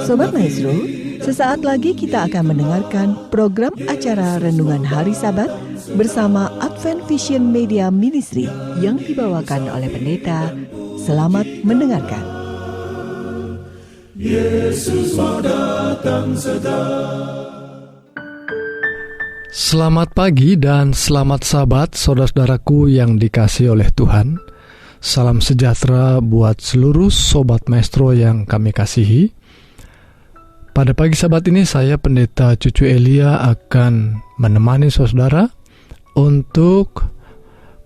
Sobat Maestro, sesaat lagi kita akan mendengarkan program acara Renungan Hari Sabat bersama Advent Vision Media Ministry yang dibawakan oleh pendeta. Selamat mendengarkan. Yesus mau datang segera. Selamat pagi dan selamat Sabat, saudara-saudaraku yang dikasihi oleh Tuhan. Salam sejahtera buat seluruh Sobat Maestro yang kami kasihi. Pada pagi Sabat ini saya Pendeta Cucu Elia akan menemani saudara untuk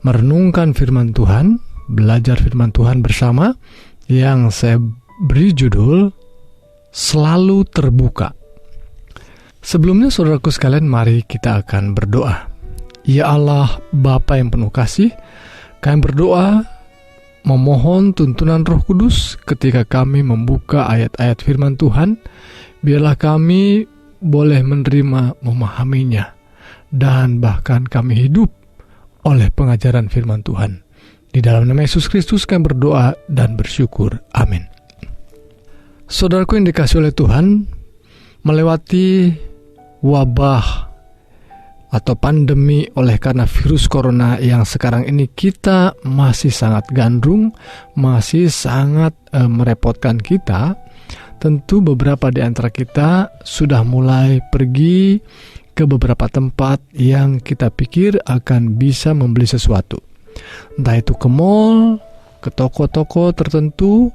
merenungkan firman Tuhan, belajar firman Tuhan bersama yang saya beri judul Selalu Terbuka. Sebelumnya saudaraku sekalian, mari kita akan berdoa. Ya Allah, Bapa yang penuh kasih, kami berdoa memohon tuntunan Roh Kudus ketika kami membuka ayat-ayat firman Tuhan. Biarlah kami boleh menerima, memahaminya, dan bahkan kami hidup oleh pengajaran firman Tuhan. Di dalam nama Yesus Kristus kami berdoa dan bersyukur. Amin. Saudaraku yang dikasihi oleh Tuhan, melewati wabah atau pandemi oleh karena virus corona yang sekarang ini kita masih sangat gandrung, masih sangat merepotkan kita. Tentu beberapa di antara kita sudah mulai pergi ke beberapa tempat yang kita pikir akan bisa membeli sesuatu. Entah itu ke mall, ke toko-toko tertentu,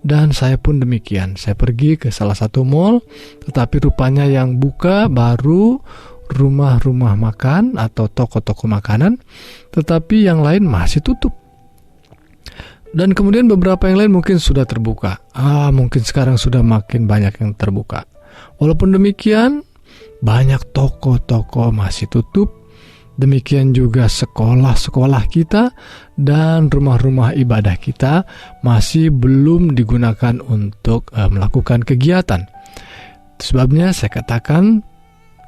dan saya pun demikian. Saya pergi ke salah satu mall, tetapi rupanya yang buka baru rumah-rumah makan atau toko-toko makanan, tetapi yang lain masih tutup. Dan kemudian beberapa yang lain mungkin sudah terbuka. Mungkin sekarang sudah makin banyak yang terbuka. Walaupun demikian, banyak toko-toko masih tutup. Demikian juga sekolah-sekolah kita dan rumah-rumah ibadah kita masih belum digunakan untuk melakukan kegiatan. Sebabnya saya katakan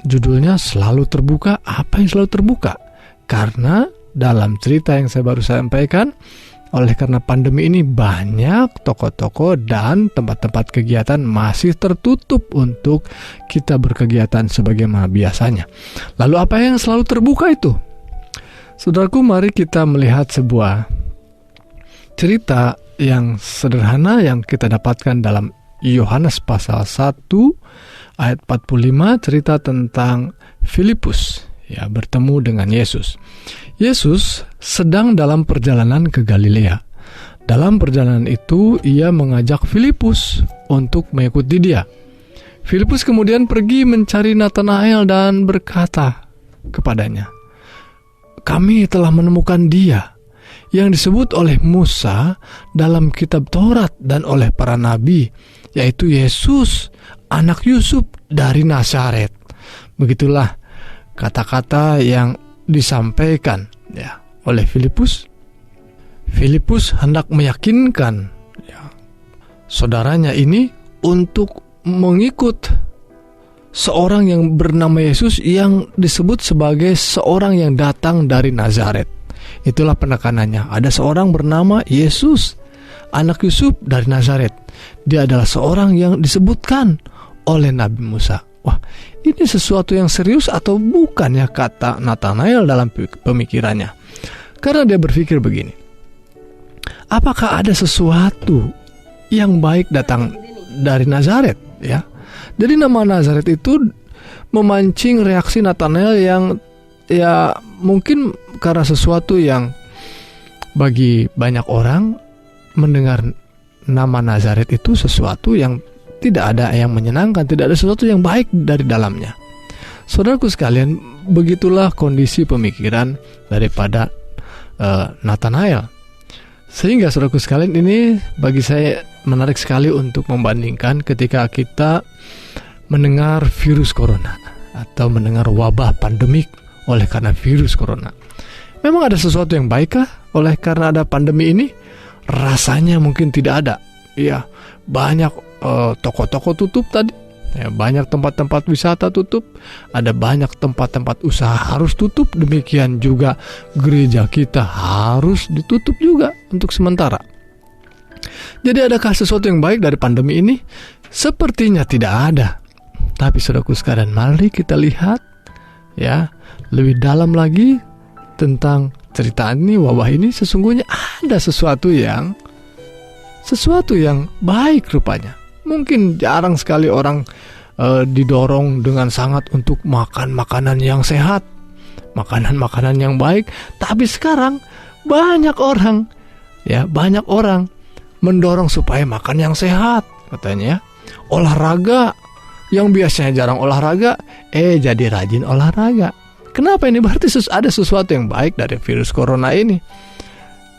judulnya selalu terbuka. Apa yang selalu terbuka? Karena dalam cerita yang saya baru sampaikan, oleh karena pandemi ini banyak toko-toko dan tempat-tempat kegiatan masih tertutup untuk kita berkegiatan sebagaimana biasanya. Lalu apa yang selalu terbuka itu? Saudaraku, mari kita melihat sebuah cerita yang sederhana yang kita dapatkan dalam Yohanes pasal 1 ayat 45, cerita tentang Filipus bertemu dengan Yesus. Yesus sedang dalam perjalanan ke Galilea. Dalam perjalanan itu ia mengajak Filipus untuk mengikuti dia. Filipus kemudian pergi mencari Natanael dan berkata kepadanya, "Kami telah menemukan dia yang disebut oleh Musa dalam kitab Taurat dan oleh para nabi, yaitu Yesus, anak Yusuf dari Nazaret." Begitulah kata-kata yang disampaikan oleh Filipus. Filipus hendak meyakinkan saudaranya ini untuk mengikut seorang yang bernama Yesus yang disebut sebagai seorang yang datang dari Nazaret. Itulah penekanannya. Ada seorang bernama Yesus, anak Yusuf dari Nazaret. Dia adalah seorang yang disebutkan oleh Nabi Musa. Wah, ini sesuatu yang serius atau bukan ya, kata Natanael dalam pemikirannya. Karena dia berpikir begini, apakah ada sesuatu yang baik datang dari Nazaret ya? Jadi nama Nazaret itu memancing reaksi Natanael yang mungkin karena sesuatu yang bagi banyak orang mendengar nama Nazaret itu sesuatu yang tidak ada yang menyenangkan, tidak ada sesuatu yang baik dari dalamnya. Saudaraku sekalian, begitulah kondisi pemikiran daripada Natanael. Sehingga saudaraku sekalian, ini bagi saya menarik sekali untuk membandingkan ketika kita mendengar virus corona atau mendengar wabah pandemik oleh karena virus corona. Memang ada sesuatu yang baikkah oleh karena ada pandemi ini? Rasanya mungkin tidak ada. Ya, banyak toko-toko tutup tadi, banyak tempat-tempat wisata tutup, ada banyak tempat-tempat usaha harus tutup, demikian juga gereja kita harus ditutup juga untuk sementara. Jadi adakah sesuatu yang baik dari pandemi ini? Sepertinya tidak ada. Tapi saudaraku sekalian, mari kita lihat ya lebih dalam lagi tentang cerita ini, wabah ini. Sesungguhnya ada sesuatu yang baik rupanya. Mungkin jarang sekali orang didorong dengan sangat untuk makan makanan yang sehat, makanan yang baik. Tapi sekarang banyak orang mendorong supaya makan yang sehat, katanya. Olahraga, yang biasanya jarang olahraga, jadi rajin olahraga. Kenapa ini? Berarti ada sesuatu yang baik dari virus corona ini.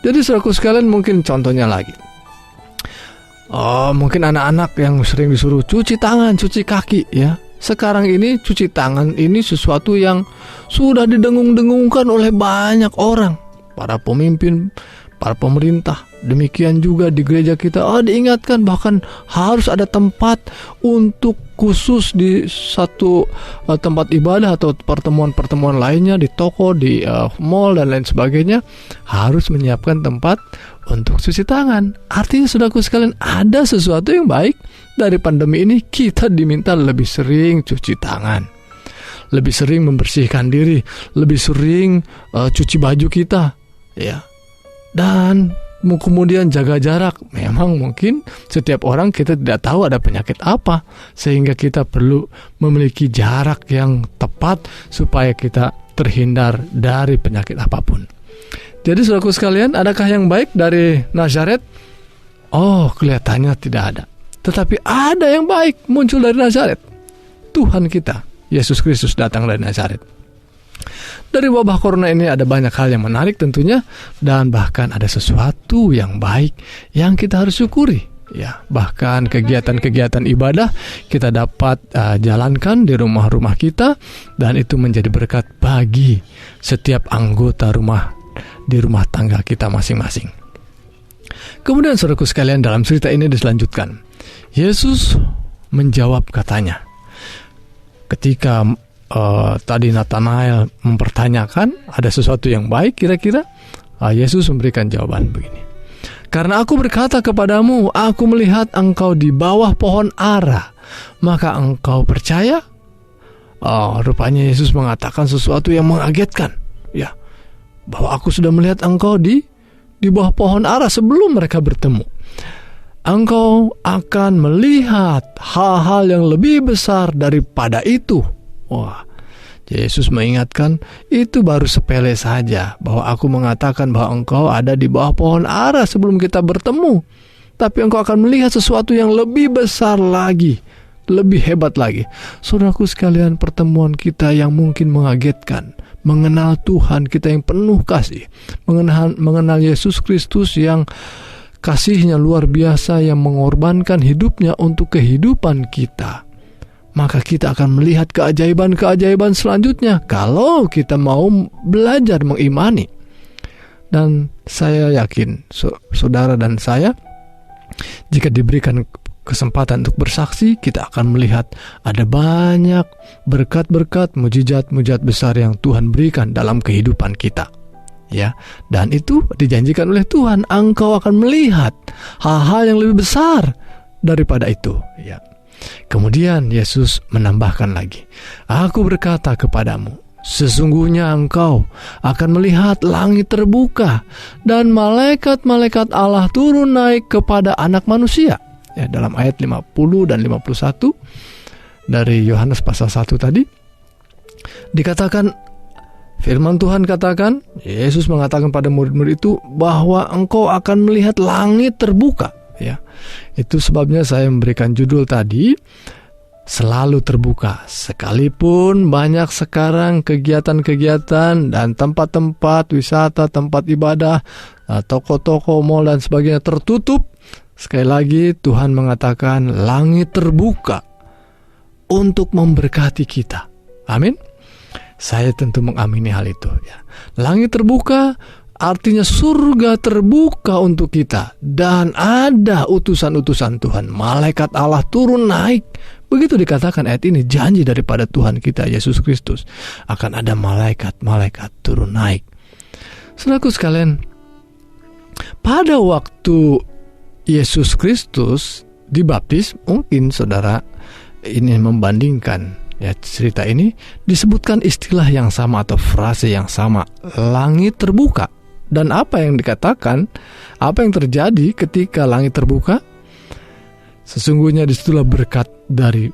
Jadi saudaraku sekalian, mungkin contohnya lagi, mungkin anak-anak yang sering disuruh cuci tangan, cuci kaki ya. Sekarang ini cuci tangan ini sesuatu yang sudah didengung-dengungkan oleh banyak orang, para pemimpin, para pemerintah. Demikian juga di gereja kita diingatkan bahkan harus ada tempat untuk khusus di satu tempat ibadah atau pertemuan-pertemuan lainnya, di toko, di mall dan lain sebagainya, harus menyiapkan tempat untuk cuci tangan. Artinya saudaraku sekalian, ada sesuatu yang baik dari pandemi ini. Kita diminta lebih sering cuci tangan, lebih sering membersihkan diri, lebih sering cuci baju kita ya. Dan kemudian jaga jarak. Memang mungkin setiap orang, kita tidak tahu ada penyakit apa, sehingga kita perlu memiliki jarak yang tepat supaya kita terhindar dari penyakit apapun. Jadi saudaraku sekalian, adakah yang baik dari Nazaret? Kelihatannya tidak ada. Tetapi ada yang baik muncul dari Nazaret. Tuhan kita Yesus Kristus datang dari Nazaret. Dari wabah corona ini ada banyak hal yang menarik tentunya, dan bahkan ada sesuatu yang baik yang kita harus syukuri ya. Bahkan kegiatan-kegiatan ibadah kita dapat jalankan di rumah-rumah kita, dan itu menjadi berkat bagi setiap anggota di rumah tangga kita masing-masing. Kemudian saudaraku sekalian, dalam cerita ini diselanjutkan, Yesus menjawab katanya. Ketika tadi Nathanael mempertanyakan ada sesuatu yang baik kira-kira, Yesus memberikan jawaban begini. Karena aku berkata kepadamu, aku melihat engkau di bawah pohon ara, maka engkau percaya? Rupanya Yesus mengatakan sesuatu yang mengagetkan ya, bahwa aku sudah melihat engkau di bawah pohon ara sebelum mereka bertemu. Engkau akan melihat hal-hal yang lebih besar daripada itu. Yesus mengingatkan, itu baru sepele saja, bahwa aku mengatakan bahwa engkau ada di bawah pohon ara sebelum kita bertemu. Tapi engkau akan melihat sesuatu yang lebih besar lagi, lebih hebat lagi. Saudaraku sekalian, pertemuan kita yang mungkin mengagetkan, mengenal Tuhan kita yang penuh kasih, mengenal Yesus Kristus yang kasihnya luar biasa, yang mengorbankan hidupnya untuk kehidupan kita, maka kita akan melihat keajaiban-keajaiban selanjutnya kalau kita mau belajar mengimani. Dan saya yakin saudara dan saya, jika diberikan kesempatan untuk bersaksi, kita akan melihat ada banyak berkat-berkat, mujizat-mujizat besar yang Tuhan berikan dalam kehidupan kita ya. Dan itu dijanjikan oleh Tuhan, engkau akan melihat hal-hal yang lebih besar daripada itu ya. Kemudian Yesus menambahkan lagi, aku berkata kepadamu, sesungguhnya engkau akan melihat langit terbuka dan malaikat-malaikat Allah turun naik kepada anak manusia ya. Dalam ayat 50 dan 51 dari Yohanes pasal 1 tadi dikatakan, firman Tuhan katakan, Yesus mengatakan pada murid-murid itu bahwa engkau akan melihat langit terbuka ya. Itu sebabnya saya memberikan judul tadi, selalu terbuka. Sekalipun banyak sekarang kegiatan-kegiatan dan tempat-tempat wisata, tempat ibadah, toko-toko, mal dan sebagainya tertutup, sekali lagi Tuhan mengatakan langit terbuka untuk memberkati kita. Amin. Saya tentu mengamini hal itu ya. Langit terbuka artinya surga terbuka untuk kita, dan ada utusan-utusan Tuhan, malaikat Allah turun naik. Begitu dikatakan ayat ini, janji daripada Tuhan kita Yesus Kristus, akan ada malaikat-malaikat turun naik. Saudaraku sekalian, pada waktu Yesus Kristus dibaptis, mungkin saudara ini membandingkan ya cerita ini, disebutkan istilah yang sama atau frase yang sama, langit terbuka. Dan apa yang dikatakan, apa yang terjadi ketika langit terbuka? Sesungguhnya disitulah berkat dari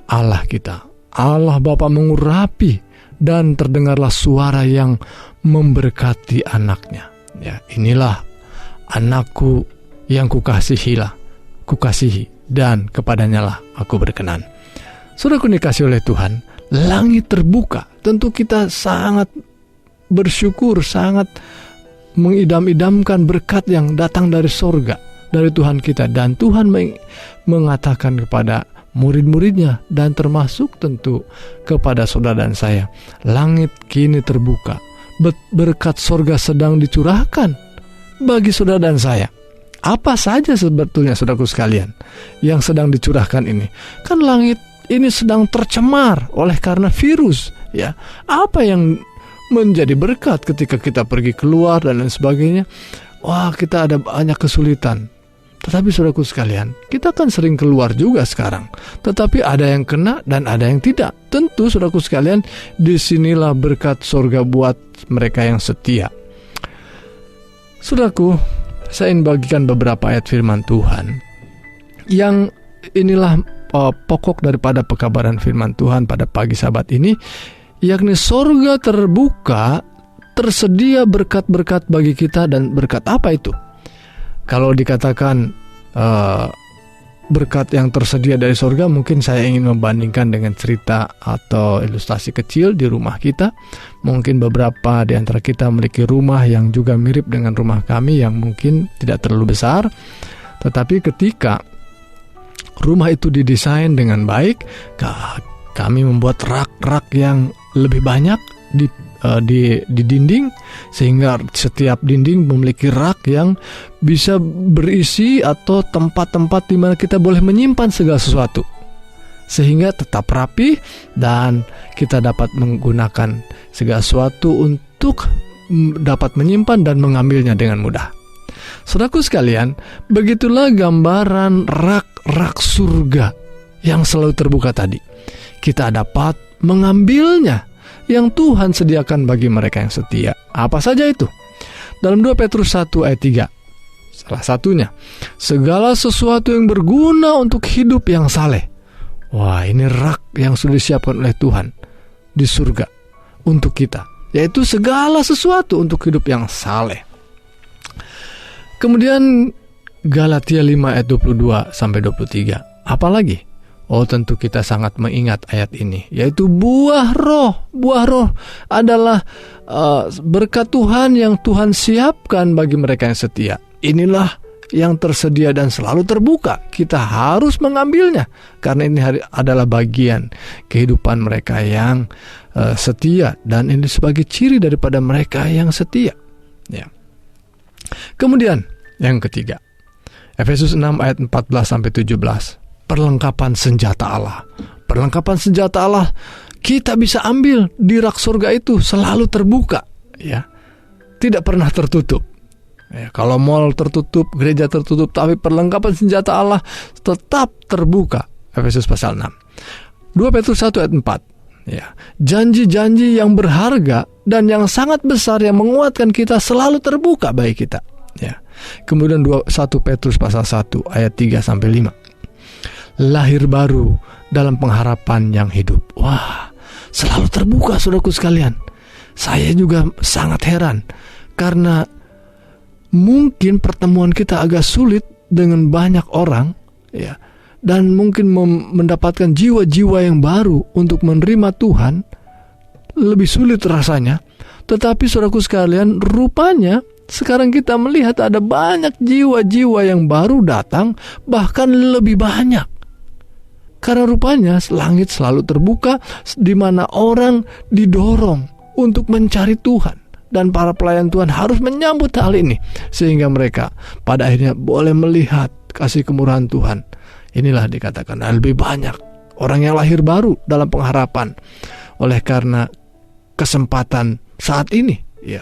Allah kita. Allah Bapa mengurapi dan terdengarlah suara yang memberkati anaknya. Ya, inilah anakku yang kukasihi dan kepadanya lah aku berkenan. Saudaraku dikasihi oleh Tuhan, langit terbuka. Tentu kita sangat bersyukur, sangat mengidam-idamkan berkat yang datang dari sorga, dari Tuhan kita. Dan Tuhan mengatakan kepada murid-muridnya, dan termasuk tentu kepada saudara dan saya, langit kini terbuka, berkat sorga sedang dicurahkan bagi saudara dan saya. Apa saja sebetulnya saudaraku sekalian yang sedang dicurahkan ini? Kan langit ini sedang tercemar oleh karena virus, ya. Apa yang menjadi berkat ketika kita pergi keluar dan lain sebagainya? Wah, kita ada banyak kesulitan. Tetapi saudaraku sekalian, kita kan sering keluar juga sekarang. Tetapi ada yang kena dan ada yang tidak. Tentu saudaraku sekalian, disinilah berkat sorga buat mereka yang setia. Saudaraku, saya ingin bagikan beberapa ayat firman Tuhan yang inilah pokok daripada pekabaran firman Tuhan pada pagi Sabat ini, yakni sorga terbuka, tersedia berkat-berkat bagi kita. Dan berkat apa itu? Kalau dikatakan berkat yang tersedia dari sorga, mungkin saya ingin membandingkan dengan cerita atau ilustrasi kecil di rumah kita. Mungkin beberapa di antara kita memiliki rumah yang juga mirip dengan rumah kami, yang mungkin tidak terlalu besar. Tetapi ketika rumah itu didesain dengan baik, kami membuat rak-rak yang lebih banyak di dinding, sehingga setiap dinding memiliki rak yang bisa berisi atau tempat-tempat di mana kita boleh menyimpan segala sesuatu, sehingga tetap rapi dan kita dapat menggunakan segala sesuatu untuk dapat menyimpan dan mengambilnya dengan mudah. Saudaraku sekalian, begitulah gambaran rak-rak surga yang selalu terbuka tadi. Kita dapat mengambilnya yang Tuhan sediakan bagi mereka yang setia. Apa saja itu? Dalam 2 Petrus 1 ayat 3, salah satunya, segala sesuatu yang berguna untuk hidup yang saleh. Wah, ini rak yang sudah disiapkan oleh Tuhan di surga untuk kita, yaitu segala sesuatu untuk hidup yang saleh. Kemudian Galatia 5 ayat 22-23. Apalagi? Oh, tentu kita sangat mengingat ayat ini, yaitu buah roh. Buah roh adalah berkat Tuhan yang Tuhan siapkan bagi mereka yang setia. Inilah yang tersedia dan selalu terbuka. Kita harus mengambilnya, karena ini adalah bagian kehidupan mereka yang setia, dan ini sebagai ciri daripada mereka yang setia. Ya. Kemudian yang ketiga, Efesus 6 ayat 14-17. Perlengkapan senjata Allah. Perlengkapan senjata Allah kita bisa ambil di rak surga itu, selalu terbuka, ya. Tidak pernah tertutup. Ya, kalau mall tertutup, gereja tertutup, tapi perlengkapan senjata Allah tetap terbuka. Efesus pasal 6. 2 Petrus 1 ayat 4. Ya, janji-janji yang berharga dan yang sangat besar yang menguatkan kita selalu terbuka bagi kita. Ya. Kemudian 1 Petrus pasal 1 ayat 3-5. Lahir baru dalam pengharapan yang hidup. Wah, selalu terbuka saudaraku sekalian. Saya juga sangat heran, karena mungkin pertemuan kita agak sulit dengan banyak orang, ya, dan mungkin mendapatkan jiwa-jiwa yang baru untuk menerima Tuhan lebih sulit rasanya. Tetapi saudaraku sekalian, rupanya sekarang kita melihat ada banyak jiwa-jiwa yang baru datang, bahkan lebih banyak. Karena rupanya langit selalu terbuka, di mana orang didorong untuk mencari Tuhan. Dan para pelayan Tuhan harus menyambut hal ini, sehingga mereka pada akhirnya boleh melihat kasih kemurahan Tuhan. Inilah dikatakan lebih banyak orang yang lahir baru dalam pengharapan oleh karena kesempatan saat ini, ya.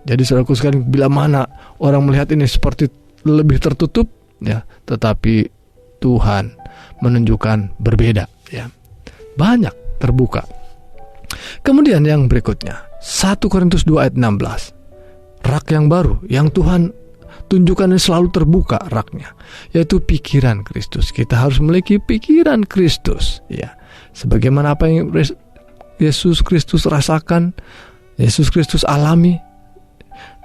Jadi saudaraku sekalian, bila mana orang melihat ini seperti lebih tertutup, ya, tetapi Tuhan menunjukkan berbeda, ya. Banyak terbuka. Kemudian yang berikutnya, 1 Korintus 2 ayat 16. Rak yang baru yang Tuhan tunjukkan ini selalu terbuka raknya, yaitu pikiran Kristus. Kita harus memiliki pikiran Kristus, ya. Sebagaimana apa yang Yesus Kristus rasakan, Yesus Kristus alami,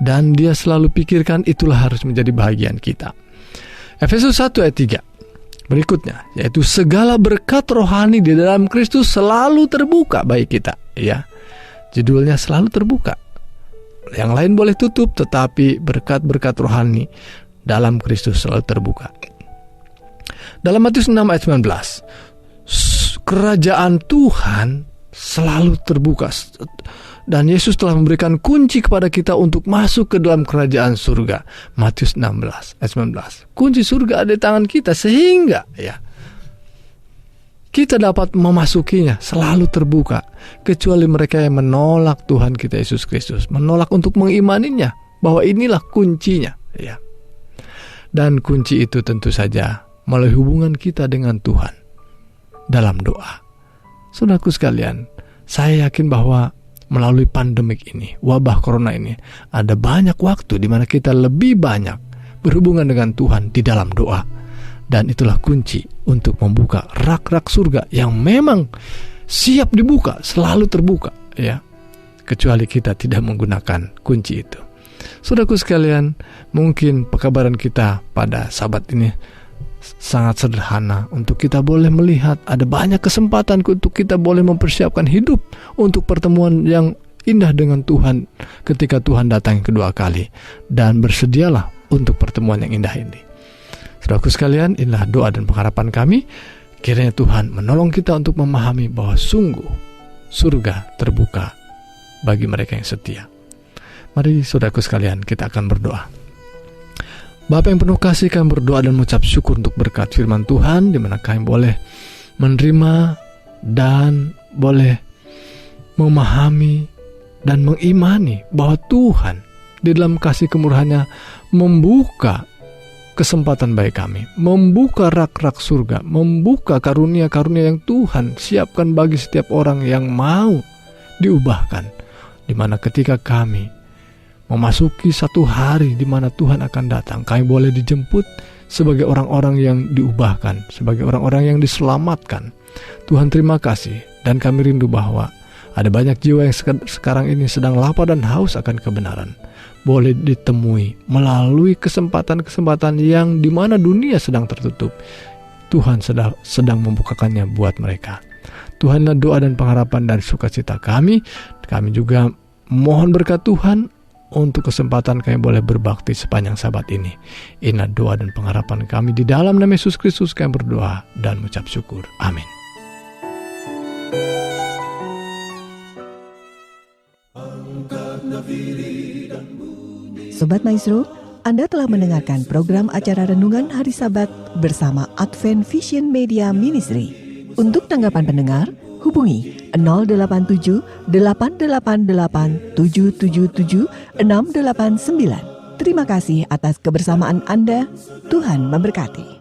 dan dia selalu pikirkan, itulah harus menjadi bahagian kita. Efesus 1 ayat 3 berikutnya, yaitu segala berkat rohani di dalam Kristus selalu terbuka bagi kita, ya. Judulnya selalu terbuka. Yang lain boleh tutup, tetapi berkat-berkat rohani dalam Kristus selalu terbuka. Dalam Matius 6 ayat 19, kerajaan Tuhan selalu terbuka, dan Yesus telah memberikan kunci kepada kita untuk masuk ke dalam kerajaan surga. Matius 16 ayat 19. Kunci surga ada di tangan kita, sehingga, ya, kita dapat memasukinya, selalu terbuka. Kecuali mereka yang menolak Tuhan kita Yesus Kristus, menolak untuk mengimaninya, bahwa inilah kuncinya, ya. Dan kunci itu tentu saja melalui hubungan kita dengan Tuhan dalam doa. Saudaraku sekalian, saya yakin bahwa melalui pandemik ini, wabah corona ini, ada banyak waktu di mana kita lebih banyak berhubungan dengan Tuhan di dalam doa. Dan itulah kunci untuk membuka rak-rak surga yang memang siap dibuka, selalu terbuka, ya. Kecuali kita tidak menggunakan kunci itu. Saudaraku sekalian, mungkin pekabaran kita pada Sabat ini sangat sederhana, untuk kita boleh melihat ada banyak kesempatan untuk kita boleh mempersiapkan hidup untuk pertemuan yang indah dengan Tuhan ketika Tuhan datang kedua kali, dan bersedialah untuk pertemuan yang indah ini. Saudaraku sekalian, inilah doa dan pengharapan kami, kiranya Tuhan menolong kita untuk memahami bahwa sungguh surga terbuka bagi mereka yang setia. Mari saudaraku sekalian, kita akan berdoa. Bapa yang penuh kasih, kami berdoa dan mengucap syukur untuk berkat firman Tuhan, di mana kami boleh menerima dan boleh memahami dan mengimani bahwa Tuhan di dalam kasih kemurahannya membuka kesempatan bagi kami, membuka rak-rak surga, membuka karunia-karunia yang Tuhan siapkan bagi setiap orang yang mau diubahkan, di mana ketika kami memasuki satu hari di mana Tuhan akan datang, kami boleh dijemput sebagai orang-orang yang diubahkan, sebagai orang-orang yang diselamatkan. Tuhan terima kasih, dan kami rindu bahwa ada banyak jiwa yang sekarang ini sedang lapar dan haus akan kebenaran, boleh ditemui melalui kesempatan-kesempatan yang dimana dunia sedang tertutup. Tuhan sedang membukakannya buat mereka. Tuhanlah doa dan pengharapan dan sukacita kami. Kami juga mohon berkat Tuhan untuk kesempatan kami boleh berbakti sepanjang Sabat ini. Inilah doa dan pengharapan kami, di dalam nama Yesus Kristus kami berdoa dan mengucap syukur. Amin. Sobat Maestro, Anda telah mendengarkan program acara Renungan Hari Sabat bersama Advent Vision Media Ministry. Untuk tanggapan pendengar, hubungi 087 888 777 689. Terima kasih atas kebersamaan Anda. Tuhan memberkati.